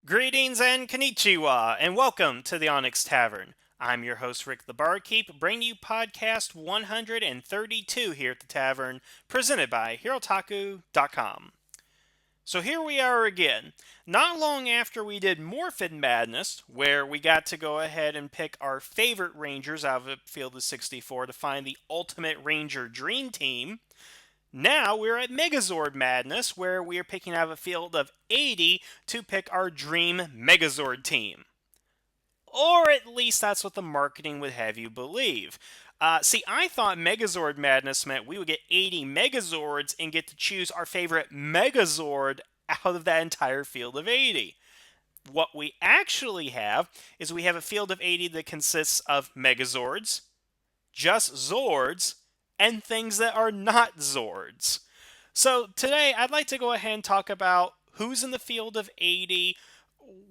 Greetings and konnichiwa, and welcome to the Onyx Tavern. I'm your host, Rick the Barkeep, bringing you podcast 132 here at the tavern, presented by HeroTaku.com. So here we are again, not long after we did Morphin Madness, where we got to go ahead and pick our favorite Rangers out of a field of 64 to find the Ultimate Ranger Dream Team. Now we're at Megazord Madness, where we are picking out of a field of 80 to pick our dream Megazord team. Or at least that's what the marketing would have you believe. See, I thought Megazord Madness meant we would get 80 Megazords and get to choose our favorite Megazord out of that entire field of 80. What we actually have is we have a field of 80 that consists of Megazords, just Zords, and things that are not Zords. So today I'd like to go ahead and talk about who's in the field of 80,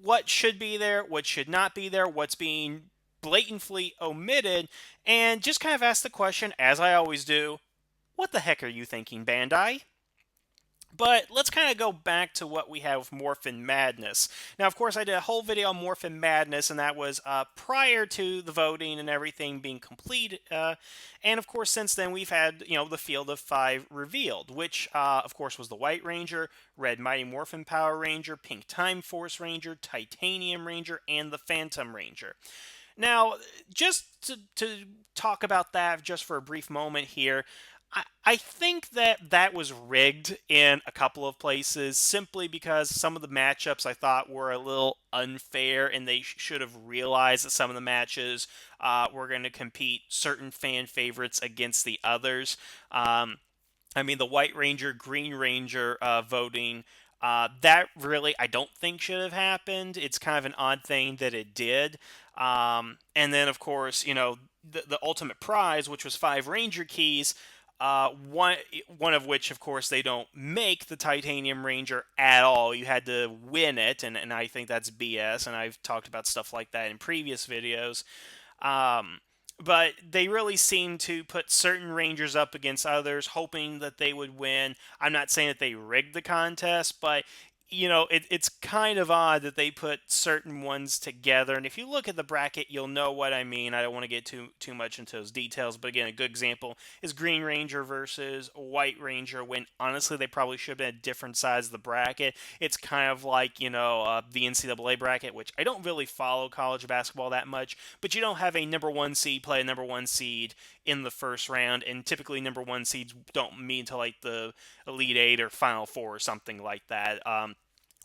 what should be there, what should not be there, what's being blatantly omitted, and just kind of ask the question, as I always do, what the heck are you thinking, Bandai? But let's kind of go back to what we have with Morphin Madness. Now, of course, I did a whole video on Morphin Madness, and that was prior to the voting and everything being complete. And of course, since then, we've had the field of 5 revealed, which of course was the White Ranger, Red Mighty Morphin Power Ranger, Pink Time Force Ranger, Titanium Ranger, and the Phantom Ranger. Now, just to talk about that just for a brief moment here, I think that was rigged in a couple of places simply because some of the matchups I thought were a little unfair, and they should have realized that some of the matches were going to compete certain fan favorites against the others. I mean, the White Ranger, Green Ranger voting. That really, I don't think should have happened. It's kind of an odd thing that it did. And then, of course, the ultimate prize, which was 5 Ranger keys, one of which, of course, they don't make the Titanium Ranger at all. You had to win it, and I think that's BS, and I've talked about stuff like that in previous videos. Um, but they really seem to put certain Rangers up against others, hoping that they would win. I'm not saying that they rigged the contest, but it's kind of odd that they put certain ones together. And if you look at the bracket, you'll know what I mean. I don't want to get too much into those details, but again, a good example is Green Ranger versus White Ranger, when honestly they probably should have been at different sides of the bracket. It's kind of like the NCAA bracket, which I don't really follow college basketball that much, but you don't have a number one seed play a number one seed in the first round, and typically number one seeds don't mean to like the Elite Eight or Final Four or something like that.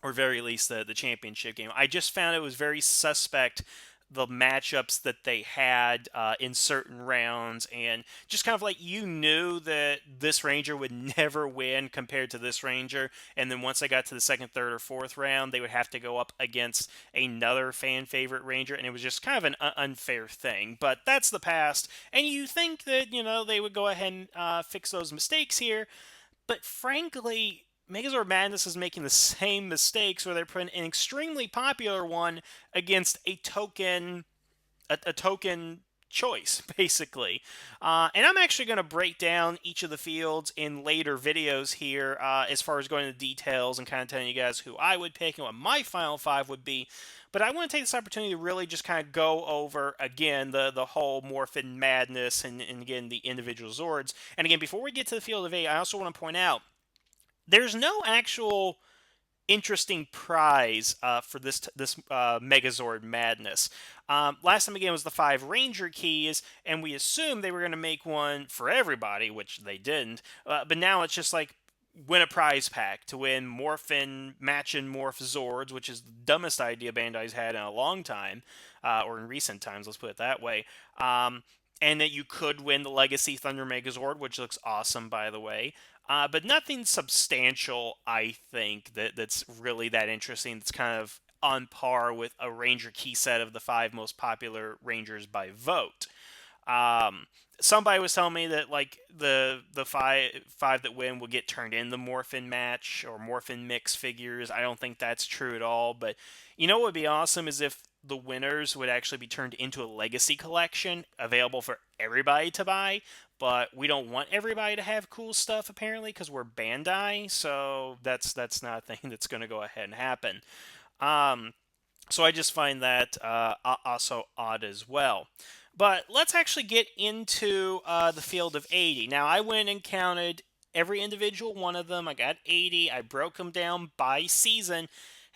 Or very least the championship game. I just found it was very suspect, the matchups that they had in certain rounds, and just kind of like you knew that this Ranger would never win compared to this Ranger, and then once they got to the second, third, or fourth round, they would have to go up against another fan favorite Ranger, and it was just kind of an unfair thing. But that's the past, and you think that they would go ahead and fix those mistakes here, but frankly, Megazord Madness is making the same mistakes where they're putting an extremely popular one against a token choice, basically. And I'm actually going to break down each of the fields in later videos here, as far as going into details and kind of telling you guys who I would pick and what my final 5 would be. But I want to take this opportunity to really just kind of go over, again, the whole Morphin Madness and again, the individual Zords. And again, before we get to the field of 8, I also want to point out, there's no actual interesting prize for this Megazord Madness. Last time again was the 5 Ranger keys, and we assumed they were going to make one for everybody, which they didn't. But now it's just like win a prize pack to win Morphin Match and Morph Zords, which is the dumbest idea Bandai's had in a long time, or in recent times. Let's put it that way. And that you could win the Legacy Thunder Megazord, which looks awesome, by the way. But nothing substantial, I think, that's really that interesting. That's kind of on par with a Ranger key set of the 5 most popular Rangers by vote. Somebody was telling me that like the five that win will get turned in the Morphin match or Morphin mix figures. I don't think that's true at all. But what would be awesome is if the winners would actually be turned into a legacy collection available for everybody to buy. But we don't want everybody to have cool stuff apparently because we're Bandai. So that's not a thing that's going to go ahead and happen. So I just find that also odd as well. But let's actually get into the field of 80. Now, I went and counted every individual one of them. I got 80. I broke them down by season.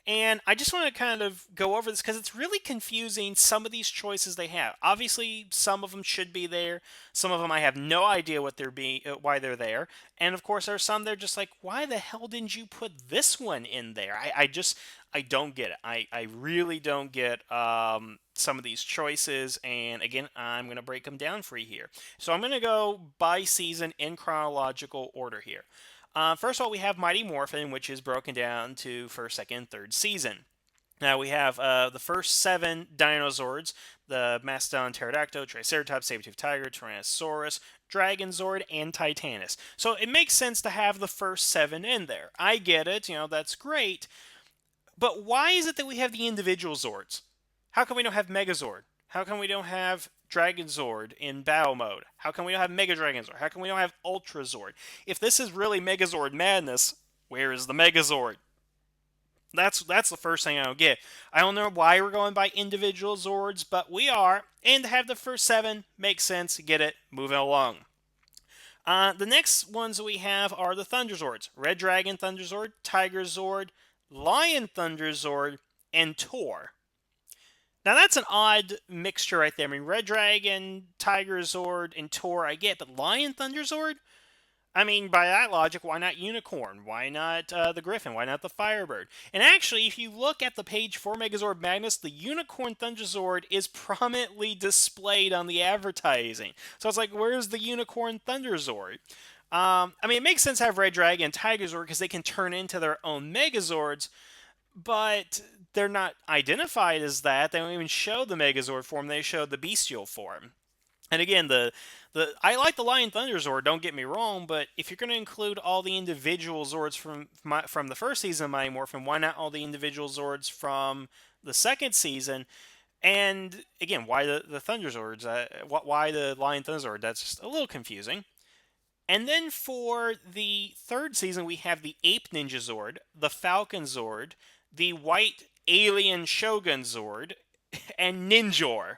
And I just want to kind of go over this because it's really confusing, some of these choices they have. Obviously, some of them should be there. Some of them I have no idea why they're there. And of course, there are some they're just like, why the hell didn't you put this one in there? I don't get it. I really don't get some of these choices. And again, I'm going to break them down for you here. So I'm going to go by season in chronological order here. First of all, we have Mighty Morphin, which is broken down to first, second, third season. Now we have the first 7 Dinozords: the Mastodon, Pterodactyl, Triceratops, Saber-toothed Tiger, Tyrannosaurus, Dragonzord, and Titanus. So it makes sense to have the first 7 in there. I get it, that's great. But why is it that we have the individual Zords? How come we don't have Megazord? How come we don't have Dragonzord in battle mode? How come we don't have Mega Dragonzord? How come we don't have Ultra Zord? If this is really Megazord madness, where is the Megazord? That's the first thing I don't get. I don't know why we're going by individual Zords, but we are. And to have the first 7 makes sense. Get it? Moving along. The next ones we have are the Thunderzords: Red Dragon Thunderzord, Tiger Zord, Lion Thunderzord, and Tor. Now that's an odd mixture right there. I mean, Red Dragon, Tiger Zord, and Tor I get, but Lion Thunderzord? I mean, by that logic, why not Unicorn? Why not the Griffin? Why not the Firebird? And actually, if you look at the page for Megazord Magnus, the Unicorn Thunderzord is prominently displayed on the advertising. So it's like, where's the Unicorn Thunderzord? I mean, it makes sense to have Red Dragon and Tiger Zord because they can turn into their own Megazords, but they're not identified as that. They don't even show the Megazord form. They show the bestial form. And again, the I like the Lion Thunder Zord. Don't get me wrong, but if you're going to include all the individual Zords from the first season of Mighty Morphin, why not all the individual Zords from the second season? And again, why the Thunder Zords? Why the Lion Thunder Zord? That's just a little confusing. And then for the third season, we have the Ape Ninja Zord, the Falcon Zord, the White Alien Shogun Zord, and Ninjor.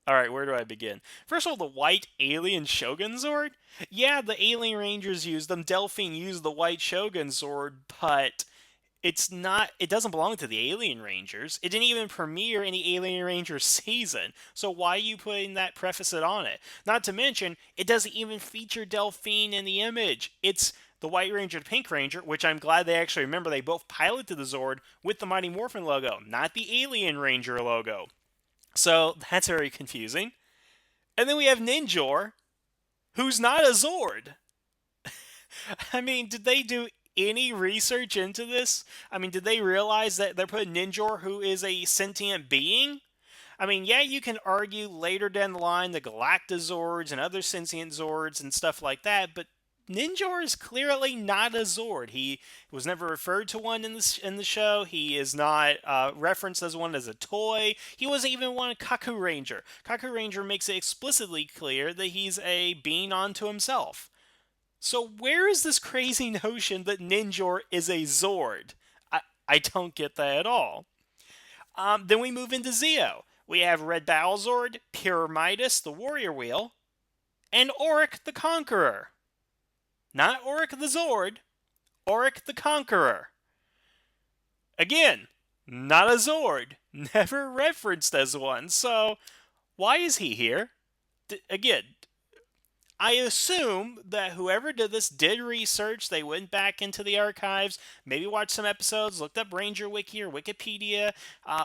Alright, where do I begin? First of all, the White Alien Shogun Zord? Yeah, the Alien Rangers used them. Delphine used the White Shogun Zord, but it doesn't belong to the Alien Rangers. It didn't even premiere in the Alien Rangers season. So why are you putting that preface on it? Not to mention, it doesn't even feature Delphine in the image. It's the White Ranger and Pink Ranger, which I'm glad they actually remember they both piloted the Zord with the Mighty Morphin logo, not the Alien Ranger logo. So that's very confusing. And then we have Ninjor, who's not a Zord. I mean, did they do any research into this? I mean, did they realize that they're putting Ninjor, who is a sentient being? I mean, yeah, you can argue later down the line the Galactazords and other sentient Zords and stuff like that, but Ninjor is clearly not a Zord. He was never referred to one in the show. He is not referenced as one as a toy. He wasn't even one Kaku Ranger. Kaku Ranger makes it explicitly clear that he's a being unto himself. So where is this crazy notion that Ninjor is a Zord? I don't get that at all. Then we move into Zeo. We have Red Battlezord, Pure Midas, the Warrior Wheel, and Auric the Conqueror. Not Auric the Zord, Auric the Conqueror. Again, not a Zord, never referenced as one, so why is he here? Again, I assume that whoever did this did research. They went back into the archives, maybe watched some episodes, looked up Ranger Wiki or Wikipedia,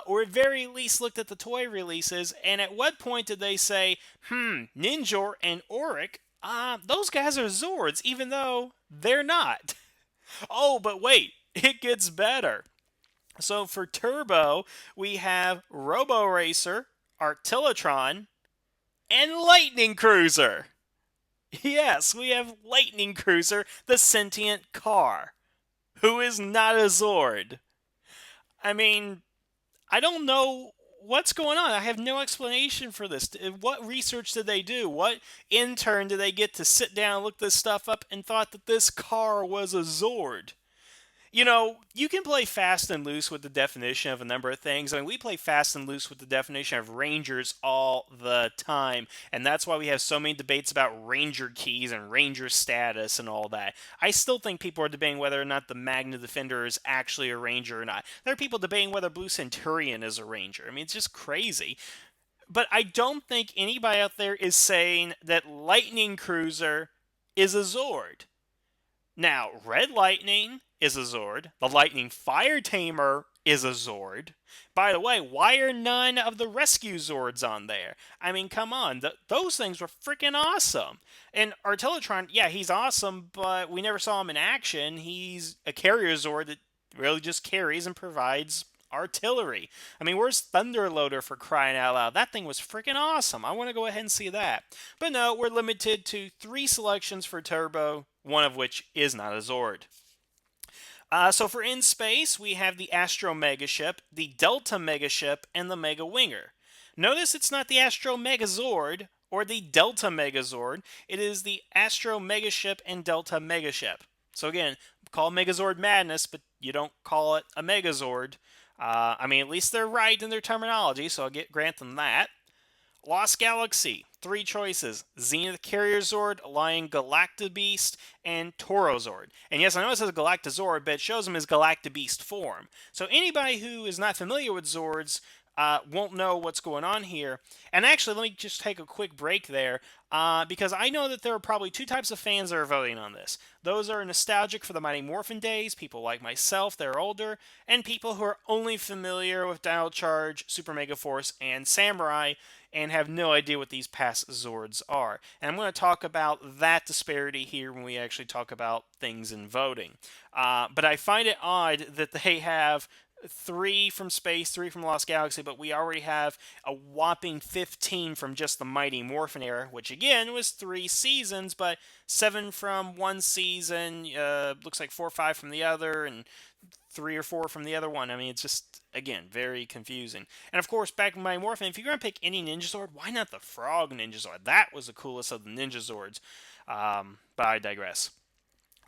or at very least looked at the toy releases. And at what point did they say, Ninjor and Auric, those guys are Zords, even though they're not? Oh, but wait, it gets better. So for Turbo, we have Robo Racer, Artillatron, and Lightning Cruiser. Yes, we have Lightning Cruiser, the sentient car, who is not a Zord. I mean, I don't know what's going on. I have no explanation for this. What research did they do? What intern did they get to sit down, look this stuff up, and thought that this car was a Zord? You can play fast and loose with the definition of a number of things. I mean, we play fast and loose with the definition of rangers all the time, and that's why we have so many debates about ranger keys and ranger status and all that. I still think people are debating whether or not the Magna Defender is actually a ranger or not. There are people debating whether Blue Centurion is a ranger. I mean, it's just crazy. But I don't think anybody out there is saying that Lightning Cruiser is a Zord. Now, Red Lightning is a Zord. The Lightning Fire Tamer is a Zord. By the way, why are none of the Rescue Zords on there? I mean, come on. Those things were freaking awesome. And Artillotron, yeah, he's awesome, but we never saw him in action. He's a carrier Zord that really just carries and provides artillery. I mean, where's Thunderloader for crying out loud? That thing was freaking awesome. I want to go ahead and see that. But no, we're limited to 3 selections for Turbo, one of which is not a Zord. So for in space, we have the Astro Megaship, the Delta Megaship, and the Mega Winger. Notice it's not the Astro Megazord or the Delta Megazord. It is the Astro Megaship and Delta Megaship. So again, call Megazord madness, but you don't call it a Megazord. I mean, at least they're right in their terminology, so grant them that. Lost Galaxy, 3 choices: Zenith Carrier Zord, Lion Galactabeast, and Taurozord. And yes, I know it says Galactazord, but it shows him his Galactabeast form. So anybody who is not familiar with Zords won't know what's going on here. And actually, let me just take a quick break there, because I know that there are probably 2 types of fans that are voting on this. Those are nostalgic for the Mighty Morphin days, people like myself, they're older, and people who are only familiar with Dial Charge, Super Mega Force, and Samurai, and have no idea what these past Zords are. And I'm going to talk about that disparity here when we actually talk about things in voting. But I find it odd that they have 3 from space, 3 from Lost Galaxy, but we already have a whopping 15 from just the Mighty Morphin era, which again was 3 seasons, but 7 from one season, looks like 4 or 5 from the other, and 3 or 4 from the other one. I mean, it's just, again, very confusing. And of course, back in Mighty Morphin, if you're going to pick any Ninja Zord, why not the Frog Ninja Zord? That was the coolest of the Ninja Zords. But I digress.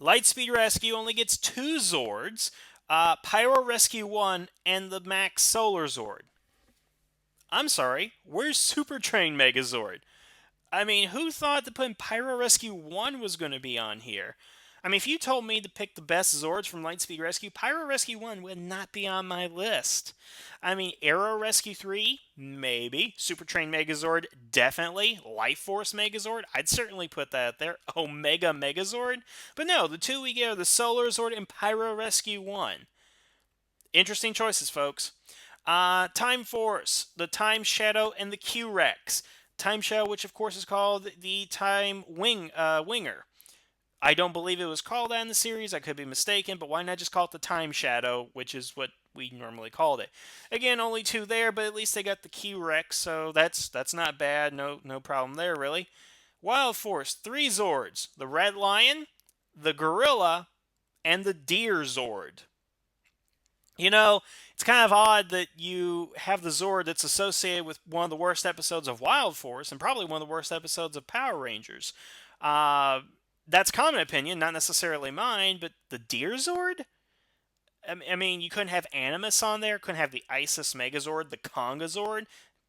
Lightspeed Rescue only gets 2 Zords, Pyro Rescue 1 and the Max Solar Zord. I'm sorry, where's Super Train Megazord? I mean, who thought that putting Pyro Rescue 1 was going to be on here? I mean, if you told me to pick the best Zords from Lightspeed Rescue, Pyro Rescue 1 would not be on my list. I mean, Aero Rescue 3, maybe. Super Train Megazord, definitely. Life Force Megazord, I'd certainly put that there. Omega Megazord. But no, the 2 we get are the Solar Zord and Pyro Rescue 1. Interesting choices, folks. Time Force, the Time Shadow, and the Q-Rex. Time Shadow, which of course is called the Time Winger. I don't believe it was called that in the series. I could be mistaken, but why not just call it the Time Shadow, which is what we normally called it. Again, only 2 there, but at least they got the Q-Rex, so that's not bad. No problem there, really. Wild Force, 3 Zords. The Red Lion, the Gorilla, and the Deer Zord. You know, it's kind of odd that you have the Zord that's associated with one of the worst episodes of Wild Force and probably one of the worst episodes of Power Rangers. That's common opinion, not necessarily mine, but the Deer Zord? I mean, you couldn't have Animus on there, couldn't have the Isis Megazord, the Conga Zord,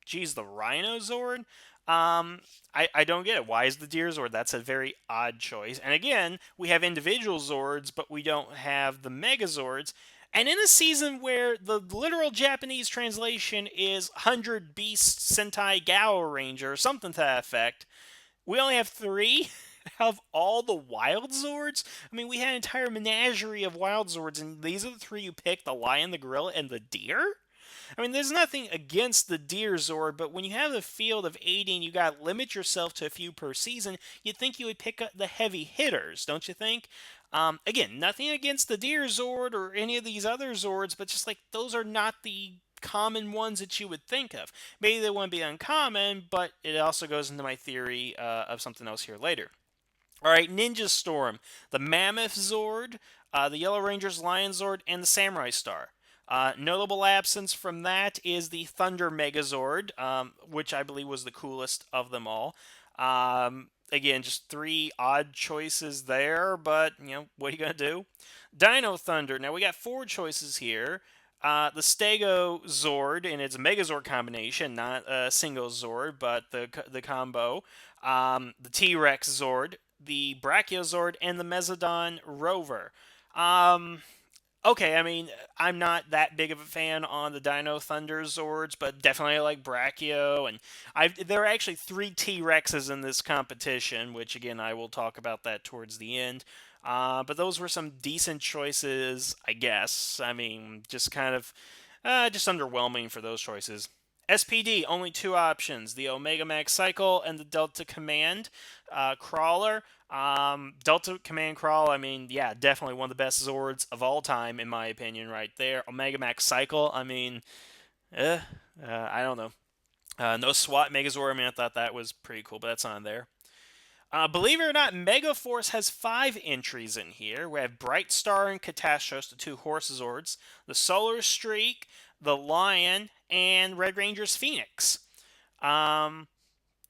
geez, the Rhino Zord. I don't get it. Why is the Deer Zord? That's a very odd choice. And again, we have individual Zords, but we don't have the Megazords. And in a season where the literal Japanese translation is 100 Beast Sentai Gao Ranger, or something to that effect, we only have 3 of all the Wild Zords? I mean, we had an entire menagerie of Wild Zords, and these are the 3 you picked: the Lion, the Gorilla, and the Deer? I mean, there's nothing against the Deer Zord, but when you have a field of 80 and you got to limit yourself to a few per season, you'd think you would pick up the heavy hitters, don't you think? Again, nothing against the Deer Zord or any of these other Zords, but just like those are not the common ones that you would think of. Maybe they wouldn't be uncommon, but it also goes into my theory of something else here later. All right, Ninja Storm, the Mammoth Zord, the Yellow Ranger's Lion Zord, and the Samurai Star. Notable absence from that is the Thunder Megazord, which I believe was the coolest of them all. again, just three odd choices there, but, what are you going to do? Dino Thunder. Now, we got four choices here. The Stego Zord in its Megazord combination, not a single Zord, but the combo. The T-Rex Zord, the Brachiozord, and the Mezzodon Rover. Um, okay, I mean, I'm not that big of a fan on the Dino Thunder Zords, but definitely I like Brachio, and there are actually three T Rexes in this competition, which again I will talk about that towards the end. But those were some decent choices, I guess. I mean, just underwhelming for those choices. SPD, only two options: the Omega Max Cycle and the Delta Command Crawler. Delta Command Crawl, I mean, yeah, definitely one of the best Zords of all time, in my opinion, right there. Omega Max Cycle, I mean, eh, I don't know. No SWAT Megazord, I mean, I thought that was pretty cool, but that's on there. Believe it or not, Megaforce has five entries in here. We have Bright Star and Catastros, the two Horse Zords, the Solar Streak, the Lion, and Red Ranger's Phoenix. Um,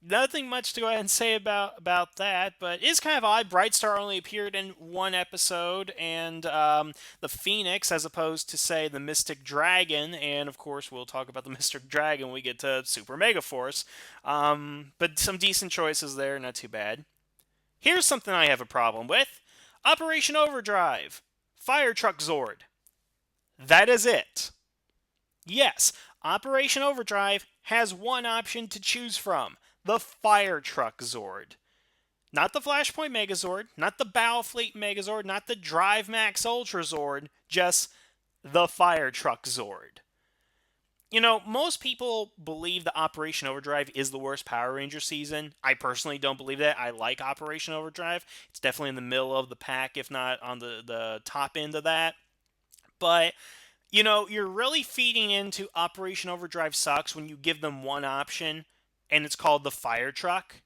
Nothing much to go ahead and say about that, but it's kind of odd. Bright Star only appeared in one episode, and the Phoenix, as opposed to say the Mystic Dragon, and of course we'll talk about the Mystic Dragon when we get to Super Mega Force. But some decent choices there, not too bad. Here's something I have a problem with: Operation Overdrive, Fire Truck Zord. That is it. Yes, Operation Overdrive has one option to choose from: the Fire Truck Zord. Not the Flashpoint Megazord, not the Battlefleet Megazord, not the Drive Max Ultra Zord, just the Fire Truck Zord. Most people believe that Operation Overdrive is the worst Power Ranger season. I personally don't believe that. I like Operation Overdrive. It's definitely in the middle of the pack, if not on the top end of that. But you're really feeding into Operation Overdrive sucks when you give them one option and it's called the fire truck.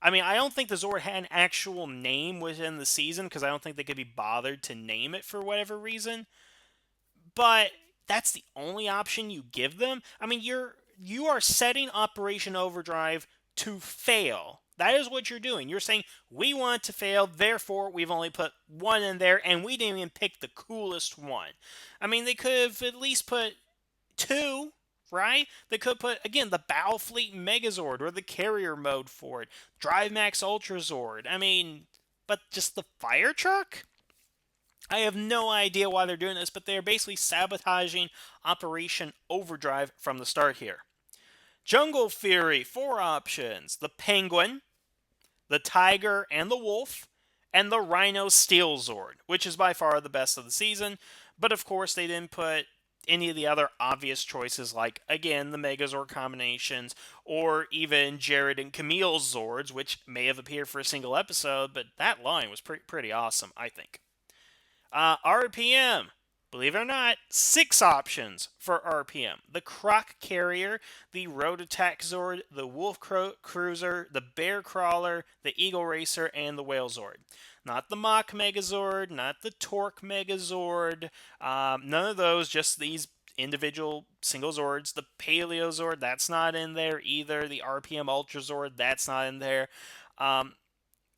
I mean, I don't think the Zord had an actual name within the season because I don't think they could be bothered to name it for whatever reason. But that's the only option you give them. I mean, you are setting Operation Overdrive to fail. That is what you're doing. You're saying we want to fail, therefore we've only put one in there, and we didn't even pick the coolest one. I mean, they could have at least put two, right? They could put, again, the Battlefleet Megazord or the carrier mode for it, Drive Max Ultra Zord. I mean, but just the fire truck? I have no idea why they're doing this, but they are basically sabotaging Operation Overdrive from the start here. Jungle Fury, four options: the Penguin, the Tiger and the Wolf, and the Rhino Steel Zord, which is by far the best of the season. But of course, they didn't put any of the other obvious choices, like, again, the Megazord combinations, or even Jared and Camille's Zords, which may have appeared for a single episode, but that line was pretty awesome, I think. RPM. Believe it or not, six options for RPM: the Croc Carrier, the Road Attack Zord, the Wolf Cruiser, the Bear Crawler, the Eagle Racer, and the Whale Zord. Not the Mach Megazord, not the Torque Megazord, none of those, just these individual single Zords. The Paleo Zord, that's not in there either. The RPM Ultra Zord, that's not in there. Um,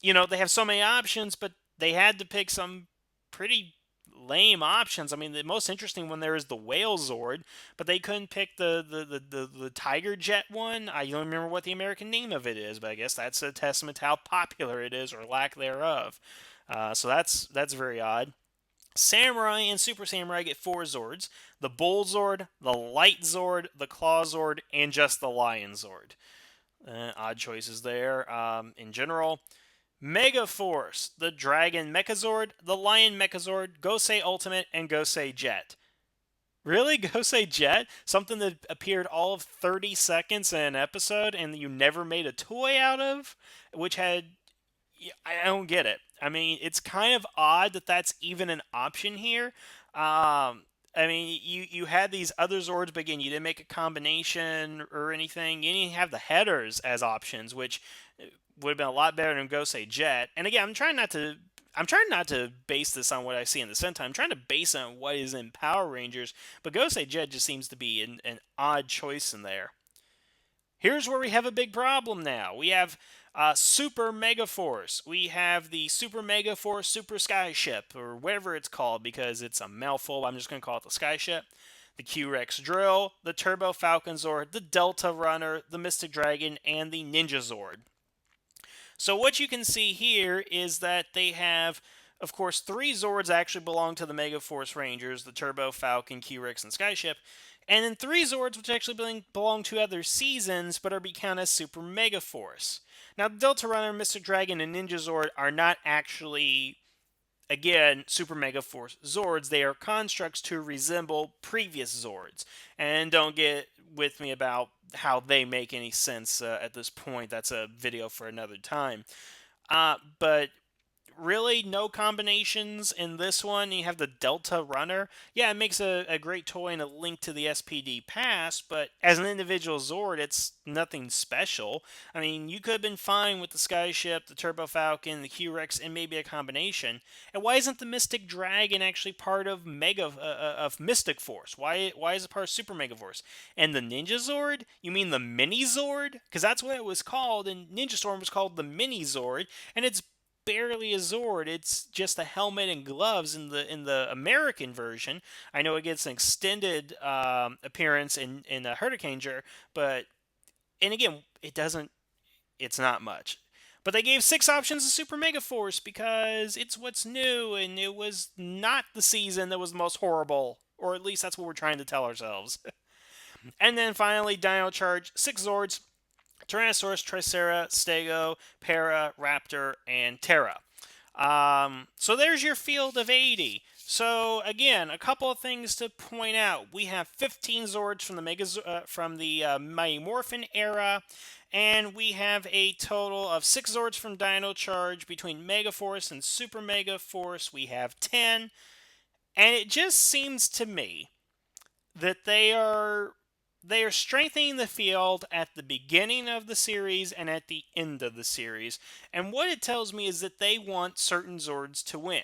they have so many options, but they had to pick some pretty lame options. I mean, the most interesting one there is the Whale Zord, but they couldn't pick the Tiger Jet one. I don't remember what the American name of it is, but I guess that's a testament to how popular it is, or lack thereof. So that's very odd. Samurai and Super Samurai get four Zords: the Bull Zord, the Light Zord, the Claw Zord, and just the Lion Zord. Odd choices there in general. Mega Force, the Dragon Megazord, the Lion Megazord, Gosei Ultimate, and Gosei Jet. Really? Gosei Jet? Something that appeared all of 30 seconds in an episode and you never made a toy out of? Which had. I don't get it. I mean, it's kind of odd that that's even an option here. I mean, you had these other Zords, but again, you didn't make a combination or anything. You didn't have the headers as options, which would have been a lot better than Gosei Jet. And again, I'm trying not to base this on what I see in the Sentai. I'm trying to base it on what is in Power Rangers, but Gosei Jet just seems to be an odd choice in there. Here's where we have a big problem now. We have Super Mega Force. We have the Super Mega Force Super Skyship, or whatever it's called because it's a mouthful. I'm just going to call it the Skyship. The Q-Rex Drill, the Turbo Falcon Zord, the Delta Runner, the Mystic Dragon, and the Ninja Zord. So what you can see here is that they have, of course, three Zords actually belong to the Mega Force Rangers, the Turbo, Falcon, Q-Rex, and Skyship. And then three Zords which actually belong to other seasons, but are counted as Super Mega Force. Now, Delta Runner, Mystic Dragon, and Ninja Zord are not actually, again, Super Mega Force Zords. They are constructs to resemble previous Zords. And don't get with me about how they make any sense at this point. That's a video for another time. But really no combinations in this one. You have the Delta Runner. Yeah, it makes a great toy and a link to the SPD pass, but as an individual Zord, it's nothing special. I mean, you could have been fine with the Skyship, the Turbo Falcon, the Q-Rex, and maybe a combination. And why isn't the Mystic Dragon actually part of of Mystic Force? Why is it part of Super Mega Force? And the Ninja Zord? You mean the Mini Zord? Because that's what it was called, and Ninja Storm was called the Mini Zord, and it's barely a Zord. It's just a helmet and gloves in the American version. I know it gets an extended appearance in a Hurricaneger, but and again, it doesn't. It's not much. But they gave six options of Super Mega Force because it's what's new, and it was not the season that was the most horrible, or at least that's what we're trying to tell ourselves. And then finally, Dino Charge, six Zords, Tyrannosaurus, Tricera, Stego, Para, Raptor, and Terra. So there's your field of 80. So again, a couple of things to point out. We have 15 Zords from the Mighty Morphin era, and we have a total of 6 Zords from Dino Charge. Between Mega Force and Super Mega Force, we have 10. And it just seems to me that they are strengthening the field at the beginning of the series and at the end of the series. And what it tells me is that they want certain Zords to win.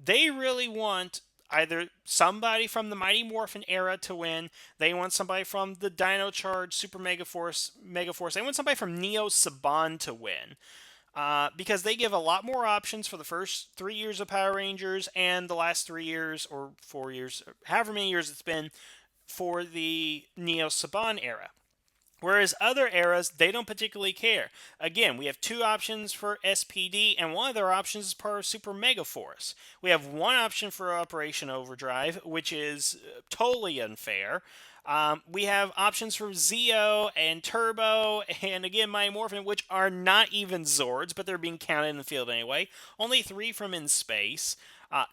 They really want either somebody from the Mighty Morphin era to win. They want somebody from the Dino Charge, Super Mega Force. They want somebody from Neo Saban to win. Because they give a lot more options for the first 3 years of Power Rangers and the last 3 years or 4 years, however many years it's been, for the Neo Saban era. Whereas other eras, they don't particularly care. Again, we have two options for SPD, and one of their options is part of Super Mega Force. We have one option for Operation Overdrive, which is totally unfair. We have options for Zeo and Turbo, and again, Mighty Morphin, which are not even Zords, but they're being counted in the field anyway. Only 3 from In Space,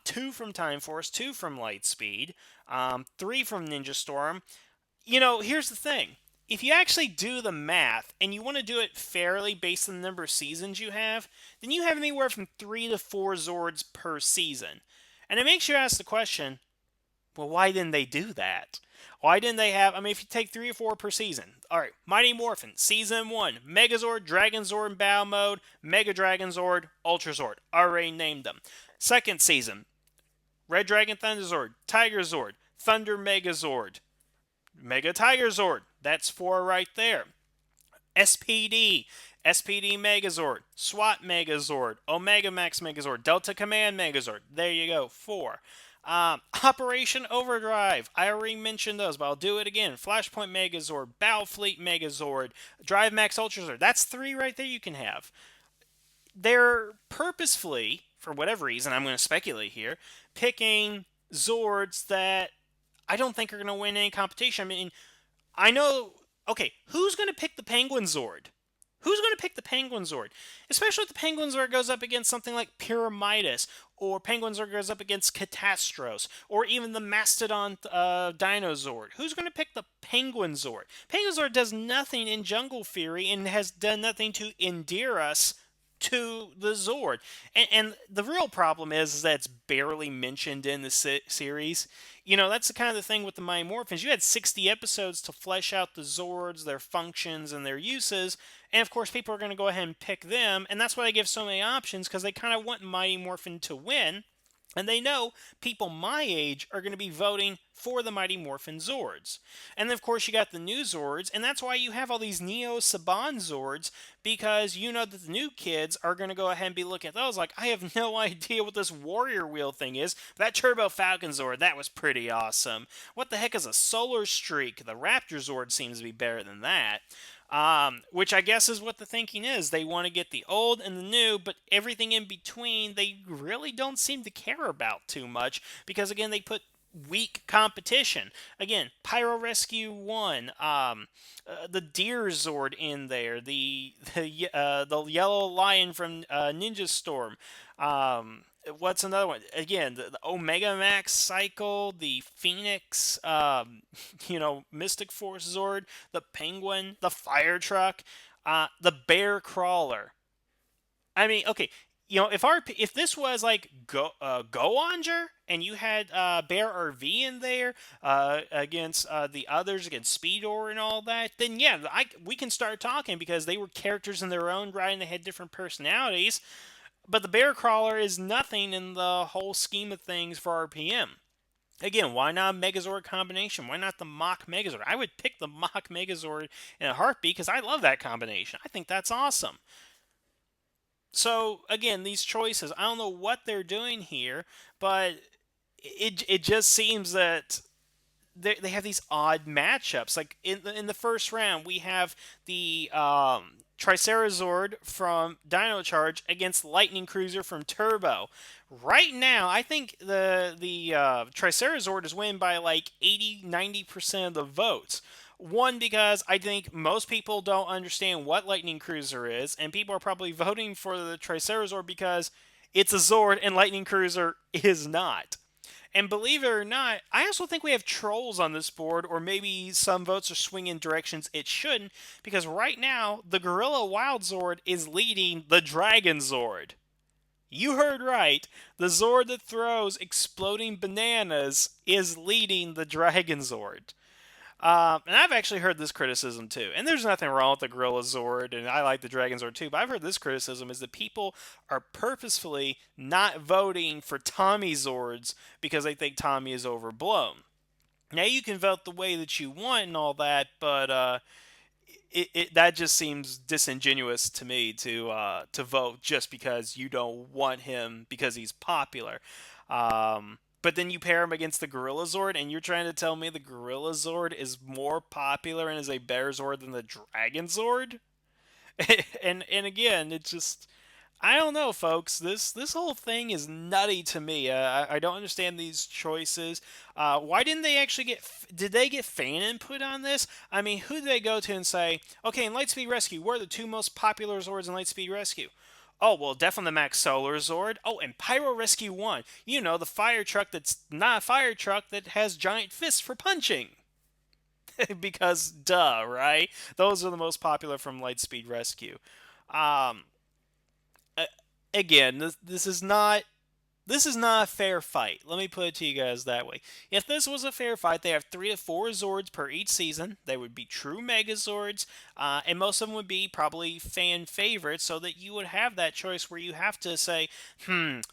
2 from Time Force, 2 from Lightspeed, 3 from Ninja Storm. You know, here's the thing. If you actually do the math and you want to do it fairly based on the number of seasons you have, then you have anywhere from 3 to 4 Zords per season. And it makes you ask the question, well, why didn't they do that? Why didn't they have, I mean, if you take 3 or 4 per season. Alright, Mighty Morphin, Season 1, Megazord, Dragon Zord in Battle Mode, Mega Dragon Zord, Ultra Zord. Already named them. Second season, Red Dragon Thunder Zord, Tiger Zord, Thunder Megazord, Mega Tiger Zord. That's 4 right there. SPD, SPD Megazord, SWAT Megazord, Omega Max Megazord, Delta Command Megazord. There you go, 4. Operation Overdrive. I already mentioned those, but I'll do it again. Flashpoint Megazord, Battlefleet Megazord, Drive Max Ultra Zord. That's 3 right there you can have. They're purposefully, for whatever reason, I'm going to speculate here, picking Zords that I don't think are going to win any competition. I mean, I know. Okay, who's going to pick the Penguin Zord? Who's going to pick the Penguin Zord? Especially if the Penguin Zord goes up against something like Pyramidas, or Penguin Zord goes up against Catastros, or even the Mastodon Dino Zord. Who's going to pick the Penguin Zord? Penguin Zord does nothing in Jungle Fury and has done nothing to endear us to the Zord. And the real problem is that it's barely mentioned in the series. You know, that's the kind of the thing with the Mighty Morphins. You had 60 episodes to flesh out the Zords, their functions, and their uses. And of course, people are going to go ahead and pick them. And that's why they give so many options, because they kind of want Mighty Morphin to win. And they know people my age are going to be voting for the Mighty Morphin Zords. And then, of course, you got the new Zords, and that's why you have all these Neo Saban Zords, because you know that the new kids are going to go ahead and be looking at those like, I have no idea what this Warrior Wheel thing is. That Turbo Falcon Zord, that was pretty awesome. What the heck is a Solar Streak? The Raptor Zord seems to be better than that. Which I guess is what the thinking is. They want to get the old and the new, but everything in between they really don't seem to care about too much because, again, they put weak competition. Again, Pyro Rescue 1, the Deer Zord in there, the Yellow Lion from Ninja Storm. What's another one? Again, the Omega Max Cycle, the Phoenix, Mystic Force Zord, the Penguin, the Fire Truck, the Bear Crawler. I mean, okay, if this was like Go and you had Bear RV in there against the others against Speedor and all that, then yeah, we can start talking because they were characters in their own right and they had different personalities. But the Bear Crawler is nothing in the whole scheme of things for RPM. Again, why not a Megazord combination? Why not the Mach Megazord? I would pick the Mach Megazord in a heartbeat because I love that combination. I think that's awesome. So again, these choices, I don't know what they're doing here, but it just seems that they have these odd matchups. Like in the first round, we have the Tricerazord from Dino Charge against Lightning Cruiser from Turbo. Right now, I think the Tricerazord is winning by like 80-90% of the votes. One, because I think most people don't understand what Lightning Cruiser is, and people are probably voting for the Tricerazord because it's a Zord and Lightning Cruiser is not. And believe it or not, I also think we have trolls on this board, or maybe some votes are swinging directions it shouldn't, because right now, the Gorilla Wild Zord is leading the Dragon Zord. You heard right. The Zord that throws exploding bananas is leading the Dragon Zord. And I've actually heard this criticism too. And there's nothing wrong with the Gorilla Zord, and I like the Dragon Zord too. But I've heard this criticism is that people are purposefully not voting for Tommy Zords because they think Tommy is overblown. Now you can vote the way that you want and all that, but that just seems disingenuous to me to vote just because you don't want him because he's popular. But then you pair him against the Gorilla Zord, and you're trying to tell me the Gorilla Zord is more popular and is a better Zord than the Dragon Zord? And again, it's just I don't know, folks. This whole thing is nutty to me. I don't understand these choices. Why didn't they actually get? Did they get fan input on this? I mean, who did they go to and say, okay, in Lightspeed Rescue, what are the two most popular Zords in Lightspeed Rescue? Oh, well, definitely the Max Solar Zord. Oh, and Pyro Rescue 1. You know, the fire truck that's not a fire truck that has giant fists for punching. Because, duh, right? Those are the most popular from Lightspeed Rescue. Um, Again, this is not a fair fight. Let me put it to you guys that way. If this was a fair fight, they have 3 to 4 Zords per each season. They would be true Megazords, and most of them would be probably fan favorites, so that you would have that choice where you have to say,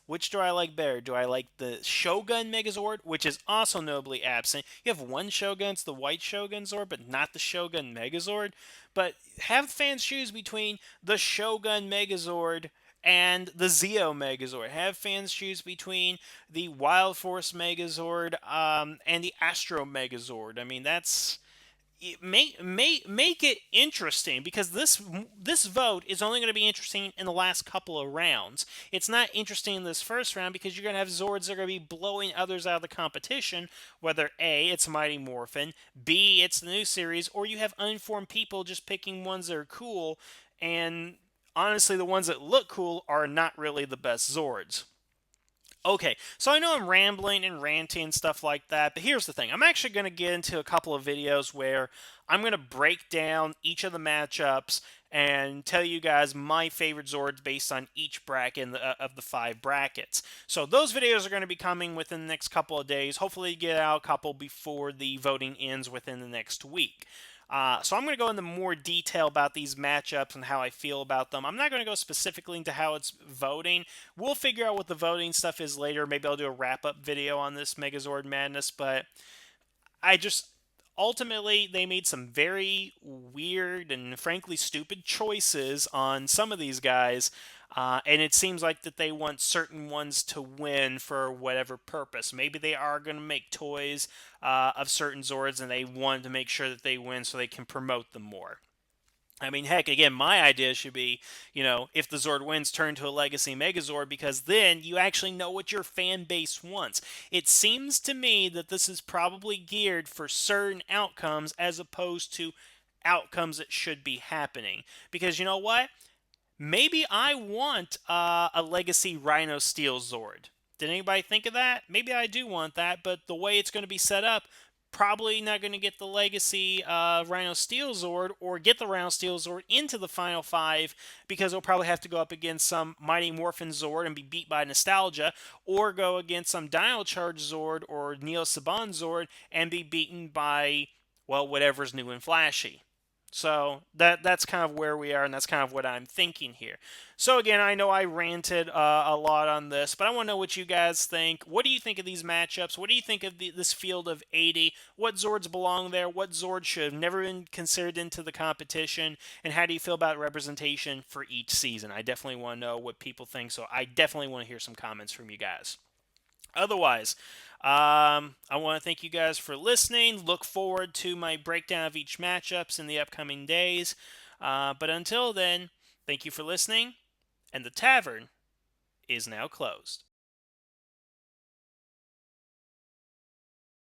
which do I like better? Do I like the Shogun Megazord, which is also notably absent? You have one Shogun, it's the White Shogun Zord, but not the Shogun Megazord. But have fans choose between the Shogun Megazord and the Zeo Megazord. Have fans choose between the Wild Force Megazord and the Astro Megazord. I mean, that's make it interesting because this vote is only going to be interesting in the last couple of rounds. It's not interesting in this first round because you're going to have Zords that are going to be blowing others out of the competition. Whether A, it's Mighty Morphin, B, it's the new series, or you have uninformed people just picking ones that are cool and honestly, the ones that look cool are not really the best Zords. Okay, so I know I'm rambling and ranting and stuff like that, but here's the thing. I'm actually going to get into a couple of videos where I'm going to break down each of the matchups and tell you guys my favorite Zords based on each bracket of the 5 brackets. So those videos are going to be coming within the next couple of days. Hopefully get out a couple before the voting ends within the next week. So I'm going to go into more detail about these matchups and how I feel about them. I'm not going to go specifically into how it's voting. We'll figure out what the voting stuff is later. Maybe I'll do a wrap-up video on this Megazord madness, but I just ultimately they made some very weird and frankly stupid choices on some of these guys, and it seems like that they want certain ones to win for whatever purpose. Maybe they are going to make toys of certain Zords, and they want to make sure that they win so they can promote them more. I mean, heck, again, my idea should be, if the Zord wins, turn to a Legacy Megazord because then you actually know what your fan base wants. It seems to me that this is probably geared for certain outcomes as opposed to outcomes that should be happening. Because you know what? Maybe I want a Legacy Rhino Steel Zord. Did anybody think of that? Maybe I do want that, but the way it's going to be set up, probably not going to get the Legacy Rhino Steel Zord or get the Rhino Steel Zord into the Final Five because it'll probably have to go up against some Mighty Morphin Zord and be beat by Nostalgia, or go against some Dino Charge Zord or Neo Saban Zord and be beaten by, well, whatever's new and flashy. So that's kind of where we are, and that's kind of what I'm thinking here. So again, I know I ranted a lot on this, but I want to know what you guys think. What do you think of these matchups? What do you think of this field of 80? What Zords belong there? What Zords should have never been considered into the competition? And how do you feel about representation for each season? I definitely want to know what people think, so I definitely want to hear some comments from you guys. Otherwise, I want to thank you guys for listening. Look forward to my breakdown of each matchups in the upcoming days. But until then, thank you for listening, and the tavern is now closed.